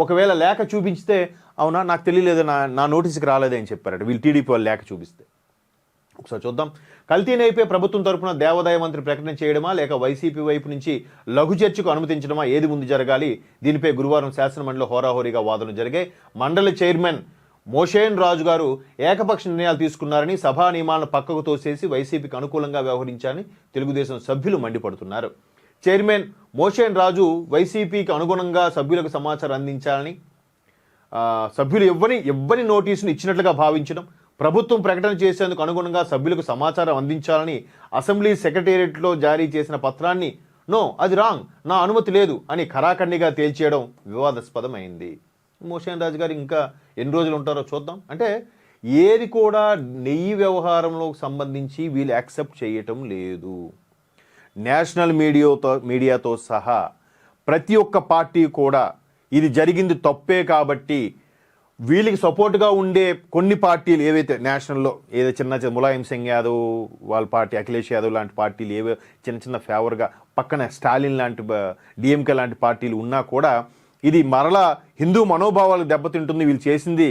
ఒకవేళ లేఖ చూపించితే అవునా నాకు తెలియలేదు, నా నోటీస్కి రాలేదే అని చెప్పారట వీళ్ళు టీడీపీ వాళ్ళు లేఖ చూపిస్తే. ఒకసారి చూద్దాం. కల్తీ నైపే ప్రభుత్వం తరపున దేవాదాయ మంత్రి ప్రకటన చేయడమా లేక వైసీపీ వైపు నుంచి లఘు చర్చకు అనుమతించడమా, ఏది ముందు జరగాలి? దీనిపై గురువారం శాసనమండలిలో హోరాహోరీగా వాదనలు జరిగాయి. మండలి చైర్మన్ మోషేన్ రాజు గారు ఏకపక్ష నిర్ణయాలు తీసుకున్నారని, సభా నియమాలను పక్కకు తోసేసి వైసీపీకి అనుకూలంగా వ్యవహరించారని తెలుగుదేశం సభ్యులు మండిపడుతున్నారు. చైర్మన్ మోషేన్ రాజు వైసీపీకి అనుగుణంగా సభ్యులకు సమాచారం అందించాలని, సభ్యులు ఇవ్వని నోటీసును ఇచ్చినట్లుగా భావించడం, ప్రభుత్వం ప్రకటన చేసేందుకు అనుగుణంగా సభ్యులకు సమాచారం అందించాలని అసెంబ్లీ సెక్రటేరియట్లో జారీ చేసిన పత్రాన్ని నో అది రాంగ్, నా అనుమతి లేదు అని ఖరాఖండిగా తేల్చేయడం వివాదాస్పదమైంది. మోషేన్ రాజు గారు ఇంకా ఎన్ని రోజులు ఉంటారో చూద్దాం. అంటే ఏది కూడా నెయ్యి వ్యవహారంలో సంబంధించి వీళ్ళు యాక్సెప్ట్ చేయటం లేదు. నేషనల్ మీడియాతో సహా ప్రతి ఒక్క పార్టీ కూడా ఇది జరిగింది తప్పే కాబట్టి వీళ్ళకి సపోర్ట్గా ఉండే కొన్ని పార్టీలు ఏవైతే నేషనల్లో ఏదో చిన్న ములాయం సింగ్ యాదవ్ వాళ్ళ పార్టీ, అఖిలేష్ యాదవ్ లాంటి పార్టీలు ఏవో చిన్న ఫేవర్గా పక్కన స్టాలిన్ లాంటి డిఎంకే లాంటి పార్టీలు ఉన్నా కూడా ఇది మరలా హిందూ మనోభావాలు దెబ్బతింటుంది, వీళ్ళు చేసింది